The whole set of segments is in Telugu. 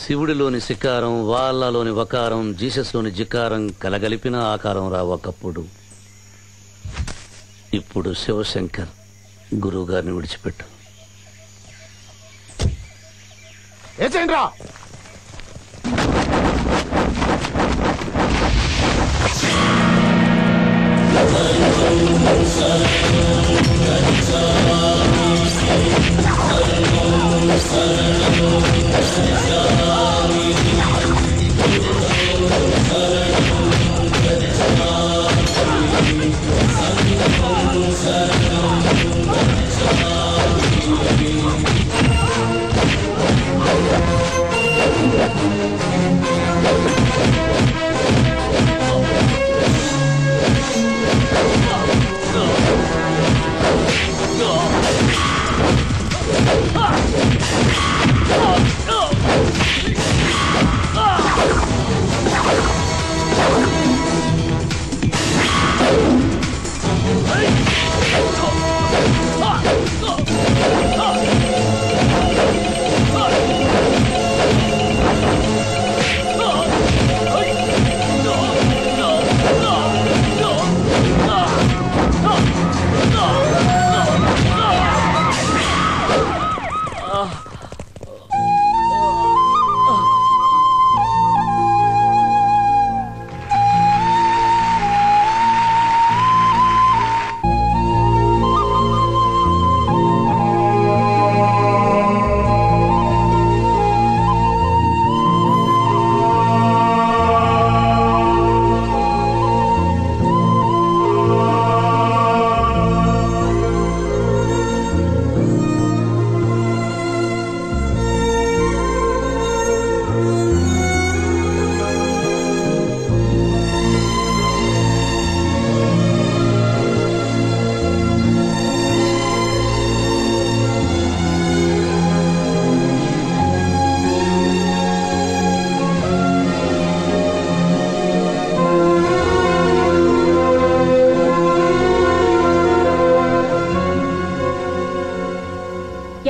శివుడిలోని శికారం, వాళ్ళలోని వకారం, జీసస్ లోని జికారం కలగలిపిన ఆకారం రా ఒకప్పుడు. ఇప్పుడు శివశంకర్ గురువు గారిని విడిచిపెట్టు.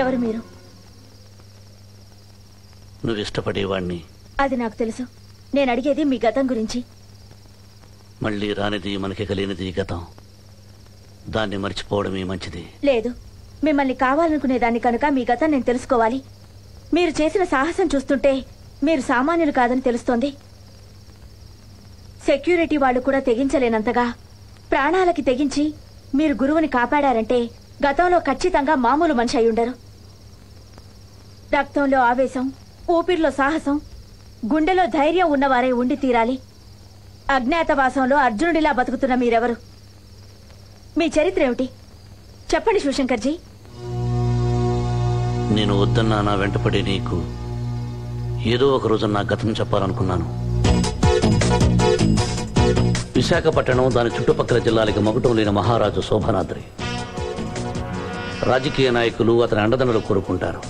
ఎవరు మీరు? నువ్వు ఇష్టపడేవాణ్ణి. అది నాకు తెలుసు. నేను అడిగేది మీ గతం గురించి. మళ్ళీ రానిది, మనకి కలిగినది గతం. దాన్ని మర్చిపోవడమే మంచిది. లేదు, మిమ్మల్ని కావాలనుకునేదాన్ని కనుక మీ గతం నేను తెలుసుకోవాలి. మీరు చేసిన సాహసం చూస్తుంటే మీరు సామాన్యులు కాదని తెలుస్తోంది. సెక్యూరిటీ వాళ్ళు కూడా తెగించలేనంతగా ప్రాణాలకి తెగించి మీరు గురువుని కాపాడారంటే గతంలో ఖచ్చితంగా మామూలు మనిషి అయి ఉండరు. రక్తంలో ఆవేశం, ఊపిరిలో సాహసం, గుండెలో ధైర్యం ఉన్నవారే ఉండి తీరాలి. అజ్ఞాతవాసంలో అర్జునుడిలా బతుకుతున్న మీరెవరు? మీ చరిత్ర ఏమిటి చెప్పండి శివశంకర్జీ. నేను వద్దన్నా నా వెంటపడి నీకు ఏదో ఒక రోజు నా గతం చెప్పాలనుకున్నాను. విశాఖపట్నం, దాని చుట్టుపక్కల జిల్లాలకి మగుటం లేని మహారాజు శోభనాద్రి. రాజకీయ నాయకులు అతని అండదండలు కోరుకుంటారు.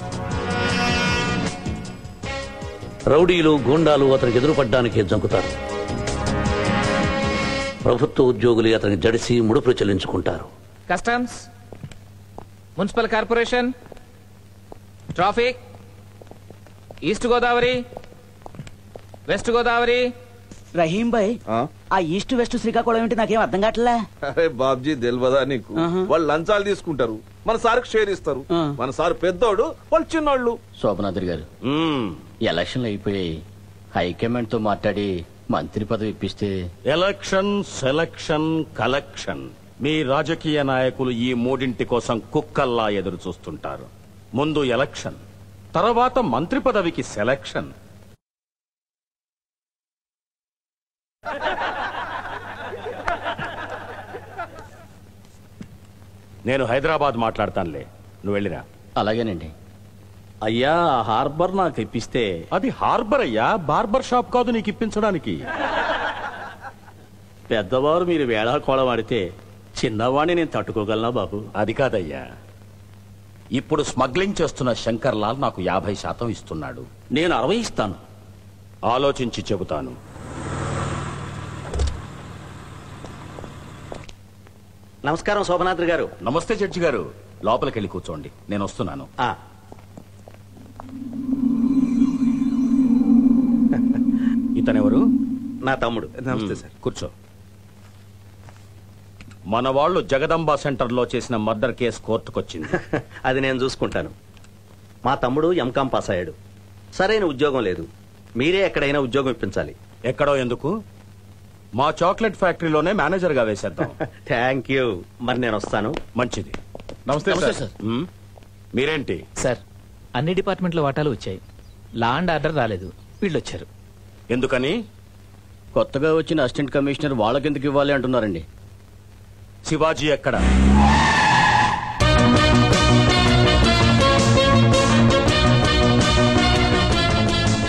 రౌడీలు, గూండాలు అతనికి ఎదురుపడ్డానికి జంకుతారు. ప్రభుత్వ ఉద్యోగులు అతనికి జడిసి ముడుపులు చెల్లించుకుంటారు. Customs, municipal corporation, traffic, east Godavari, west Godavari. Rahim భాయ్, ఆ ఈస్ట్ వెస్ట్ శ్రీకాకుళం ఏంటి నాకేం అర్థం కావట్లే. అరే బాబ్జీ తెలియదా నీకు? వాళ్ళు లంచాలు తీసుకుంటారు, మన సార్కి షేర్ ఇస్తారు. మన సార్ పెద్దోడు, వాళ్ళు చిన్నోళ్ళు. శోభనాథుడి గారు, ఎలక్షన్లు అయిపోయాయి. హైకమాండ్ తో మాట్లాడి మంత్రి పదవి ఇప్పిస్తే. ఎలక్షన్, సెలక్షన్, కలెక్షన్, మీ రాజకీయ నాయకులు ఈ మూడింటి కోసం కుక్కల్లా ఎదురు చూస్తుంటారు. ముందు ఎలక్షన్, తర్వాత మంత్రి పదవికి సెలక్షన్. నేను హైదరాబాద్ మాట్లాడతానులే, నువ్వు వెళ్ళిరా. అలాగేనండి. అయ్యా, ఆ హార్బర్ నాకు ఇప్పిస్తే. అది హార్బర్ అయ్యా, బార్బర్ షాప్ కాదు నీకు ఇప్పించడానికి. పెద్దవారు మీరు వేళాకోళం ఆడితే చిన్నవాణ్ణి నేను తట్టుకోగలనా బాబు? అది కాదయ్యా, ఇప్పుడు స్మగ్లింగ్ చేస్తున్న శంకర్ లాల్ నాకు 50% ఇస్తున్నాడు. నేను 60 ఇస్తాను. ఆలోచించి చెబుతాను. నమస్కారం శోభనాథుడి గారు. నమస్తే జడ్జి గారు, లోపలికి వెళ్ళి కూర్చోండి, నేను వస్తున్నాను. ఇతనెవరు? నా తమ్ముడు. నమస్తే సార్. కూర్చో. మన వాళ్ళు జగదంబ సెంటర్ లో చేసిన మర్డర్ కేసు కోర్టుకొచ్చింది. అది నేను చూసుకుంటాను. మా తమ్ముడు ఎంకాం పాస్ అయ్యాడు. సరైన ఉద్యోగం లేదు. మీరే ఎక్కడైనా ఉద్యోగం ఇప్పించాలి. ఎక్కడో ఎందుకు, మా చాక్లెట్ ఫ్యాక్టరీలోనే మేనేజర్ గా వేసేద్దాం. Thank you. మరి నేను వస్తాను. మంచిది. నమస్తే సార్. మీరేంటి సార్, అన్ని డిపార్ట్మెంట్ల వాటాలు వచ్చాయి, లా అండ్ ఆర్డర్ రాలేదు. వీళ్ళు వచ్చారు. ఎందుకని? కొత్తగా వచ్చిన అసిస్టెంట్ కమిషనర్ వాళ్ళకెందుకు ఇవ్వాలి అంటున్నారండి. శివాజీ ఎక్కడ?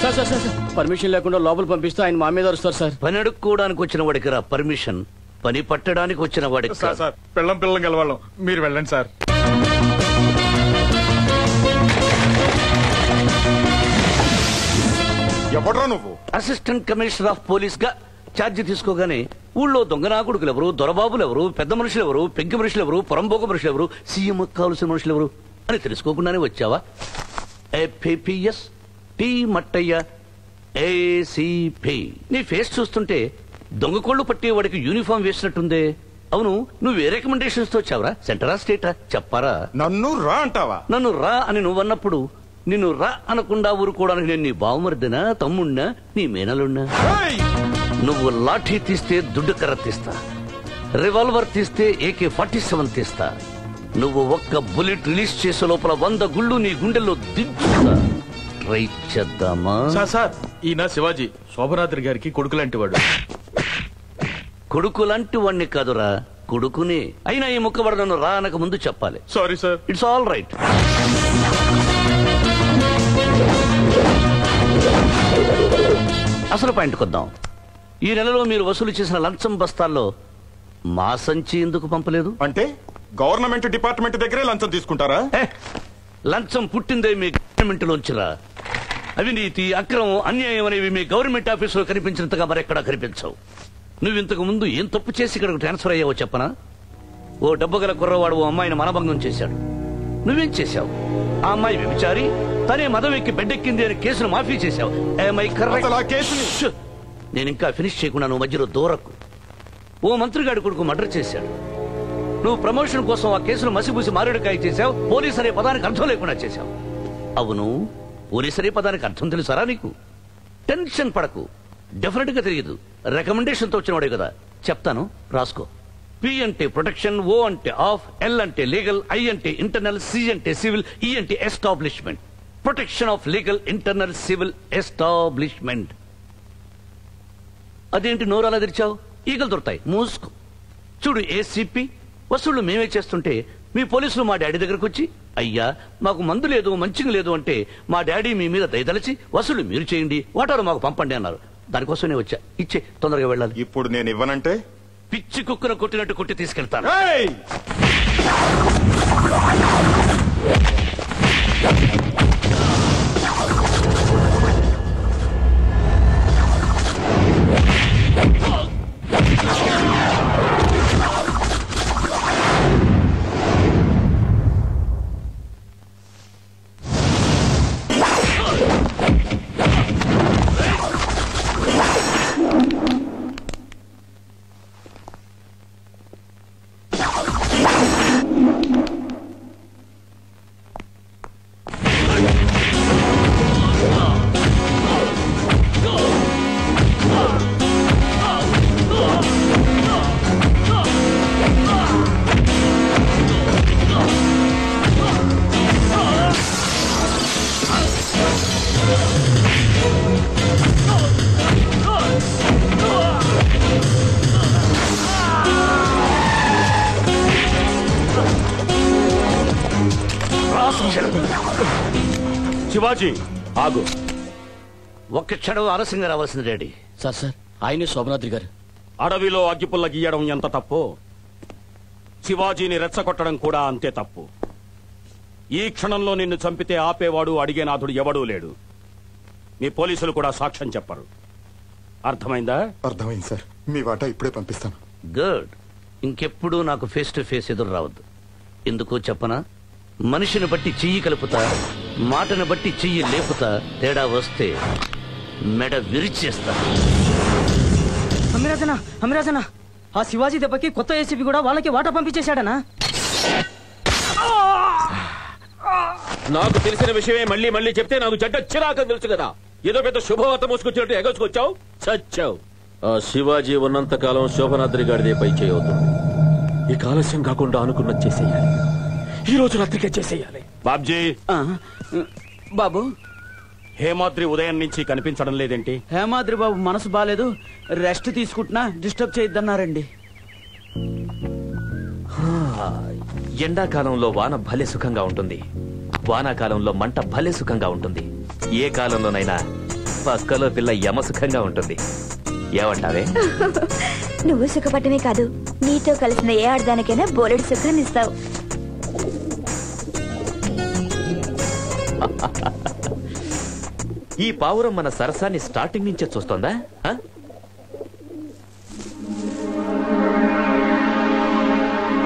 సార్ సార్ సార్ పర్మిషన్ లేకుండా లోపల పంపిస్తే ఆయన మా మీద వస్తారు సార్. పని అడుక్కోవడానికి వచ్చిన వాడికి రా పర్మిషన్, పని పట్టడానికి వచ్చిన వాడికి కాదు. సార్ పిల్లం గెలవాళ్ళం, మీరు వెళ్ళండి సార్. ఎవడ్రా నువ్వు? అసిస్టెంట్ కమిషనర్ ఆఫ్ పోలీస్ గా ఛార్జీ తీసుకోగానే ఊళ్ళో దొంగనాకుడుకులు ఎవరు, దొరబాబులు ఎవరు, పెద్ద మనుషులు ఎవరు, పెంకి మనుషులు ఎవరు, పొరంబోక మనుషులు ఎవరు, సీఎం కావలసిన మనుషులు ఎవరు అని తెలుసుకోకుండానే వచ్చావా? APS T Mattayya ACP. నీ ఫేస్ చూస్తుంటే దొంగకోళ్లు పట్టేవాడికి యూనిఫామ్ వేసినట్టుందే. అవును, నువ్వు ఏ రికమెండేషన్స్ తో వచ్చావరా? సెంటరా స్టేటా చెప్పారా? నన్ను రా అంటావా? నన్ను రా అని నువ్వన్నప్పుడు నిన్ను రా అనకుండా ఊరుకోవడానికి నేను నీ బావమర్దినా, తమ్ముణ్ణా, నీ మేనలున్నా? నువ్వు లాఠీ తీస్తే దుడ్డు కర్ర తీస్తా, రివాల్వర్ తీస్తే AK-47 తీస్తా. నువ్వు ఒక్క బుల్లెట్ రిలీజ్ చేసే లోపల 100 గుళ్ళు నీ గుండెల్లో దించుతా. ట్రై చేద్దామా? సార్, ఈయన శివాజీ, శోభనాద్రి గారికి కొడుకు లాంటి వాడు. కొడుకు లాంటి వాణ్ణి కాదురా, కొడుకునే. అయినా ఈ ముక్కబడ నన్ను రా అనక ముందు చెప్పాలి. Sorry sir. It's all right. అసలు పాయింట్కి వద్దాం. ఈ నెలలో మీరు వసూలు చేసిన లంచం బస్తాల్లో మా సంచి ఎందుకు పంపలేదు? అంటే గవర్నమెంట్ డిపార్ట్మెంట్ దగ్గరే లంచం తీసుకుంటారా? లంచం పుట్టిందే మీ గవర్నమెంట్ లోంచిరా. అవినీతి, అక్రమం, అన్యాయం అనేవి మీ గవర్నమెంట్ ఆఫీసులో కనిపించినంతగా మరెక్కడా కనిపించవు. నువ్వు ఇంతకు ముందు ఏం తప్పు చేసి ఇక్కడికి ట్రాన్స్ఫర్ అయ్యావో చెప్పనా? ఓ డబ్బు గల కుర్రవాడు ఓ అమ్మాయిని మనభంగం చేశాడు. నువ్వేం చేశావు? ఆ అమ్మాయి వ్యభిచారి, తనే మదం ఎక్కి బెడ్డెక్కింది అని కేసును మాఫీ చేశావు. నేను ఇంకా ఫినిష్ చేయకుండా నువ్వు మధ్యలో దూరకు. ఓ మంత్రిగాడి కొడుకు మర్డర్ చేశాడు. నువ్వు ప్రమోషన్ కోసం ఆ కేసును మసిబూసి మారేడుకాయ చేశావు. పోలీస్ అనే పదానికి అర్థం లేకుండా చేశావు. అవును, పోలీస్ అనే పదానికి అర్థం తెలుసారా నీకు? టెన్షన్ పడకు, డెఫినెట్ గా తెలియదు. రికమెండేషన్ తో వచ్చినవాడే కదా, చెప్తాను రాసుకో. P అంటే ప్రొటెక్షన్, O అంటే ఆఫ్, L అంటే లీగల్, I అంటే ఇంటర్నల్, C అంటే సివిల్, E అంటే establishment. Protection of legal, internal, civil, establishment. అదేంటి నోరాలా తెరిచావు? ఈగలు దొరుకుతాయి, మూసుకో. చూడు ఏసీపీ, వసూళ్లు మేమే చేస్తుంటే మీ పోలీసులు మా డాడీ దగ్గరకు వచ్చి, అయ్యా మాకు మందు లేదు, మంచిగా లేదు అంటే మా డాడీ మీ మీద దయదలిచి వసూళ్లు మీరు చేయండి, వాటాలు మాకు పంపండి అన్నారు. దానికోసం నేను వచ్చా. ఇచ్చే, తొందరగా వెళ్ళాలి. ఇప్పుడు నేను ఇవ్వనంటే పిచ్చి కుక్కను కొట్టినట్టు కొట్టి తీసుకెళ్తాను. శివాజీ ఆగు. ఒక్క క్షణం ఆలస్యంగా రావాల్సింది డాడీ. సార్ ఆయనే శోభనాద్రి గారు. అడవిలో అగ్గిపుల్ల గీయడం ఎంత తప్పు, శివాజీని రెచ్చగొట్టడం కూడా అంతే తప్పు. ఈ క్షణంలో నిన్ను చంపితే ఆపేవాడు అడిగేనాథుడు ఎవడూ లేడు. మీ పోలీసులు కూడా సాక్ష్యం చెప్పరు. అర్థమైందా? అర్థమైంది సార్. మీ వాటా ఇప్పుడే పంపిస్తాను. గుడ్. ఇంకెప్పుడు నాకు ఫేస్ టు ఫేస్ ఎదురు రావద్దు. ఎందుకో చెప్పనా? మనిషిని బట్టి చెయ్యి కలుపుతా, మాటను బట్టి చెయ్యి లేపుతా. తేడా వస్తే మెడ విరిచేస్తా. అమిరాజనా ఆ శివాజీ దెబ్బకి కొత్త ఏసీపీ కూడా వాళ్ళకి వాటా పంపించేశాడనా? నాకు తెలిసిన విషయమే మళ్ళీ మళ్ళీ చెప్తే నాకు చెడ్డ చిరాకని తెలుసు కదా. ఏదో పెద్ద శుభవార్త మోసుకొచ్చినట్టు ఎగసుకొచ్చావు, చచ్చావు. ఆ శివాజీ ఉన్నంత కాలం శోభనాద్రి గారిదే పై చేయవుతుంది. ఈ ఆలస్యం కాకుండా అనుకున్నది చేసేయాలి. ఈ రోజు రాత్రికే చేసేయాలి. బాబ్జీ. బాబు, హేమాద్రి ఉదయం నుంచి కనిపించడం లేదేంటి? హేమాద్రి బాబు మనసు బాలేదు, రెస్ట్ తీసుకుంటున్నా, డిస్టర్బ్ చేయొద్దన్నారండి. ఎండాకాలంలో వాన భలే సుఖంగా ఉంటుంది, వానాకాలంలో మంట భలే సుఖంగా ఉంటుంది. ఏ కాలంలోనైనా పక్కలో పిల్ల యమ సుఖంగా ఉంటుంది. ఏమంటావే? నువ్వు సుఖపడమే కాదు, నీతో కలిసిన ఏ ఆడదానికైనా బోలెడు సుఖాన్ని ఇస్తావు. ఈ పావురం మన సరసాన్ని స్టార్టింగ్ నుంచే చూస్తోందా?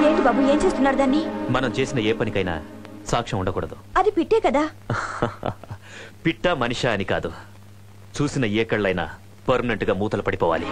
ఏంటి బాబు, ఏం చేస్తున్నారు దాన్ని? మనం చేసిన ఏ పనికైనా సాక్ష్యం ఉండకూడదు. అది పిట్టే కదా. పిట్ట మనిషా అని కాదు, చూసిన ఏ కళ్ళైనా పర్మనెంట్ గా మూతలు పడిపోవాలి.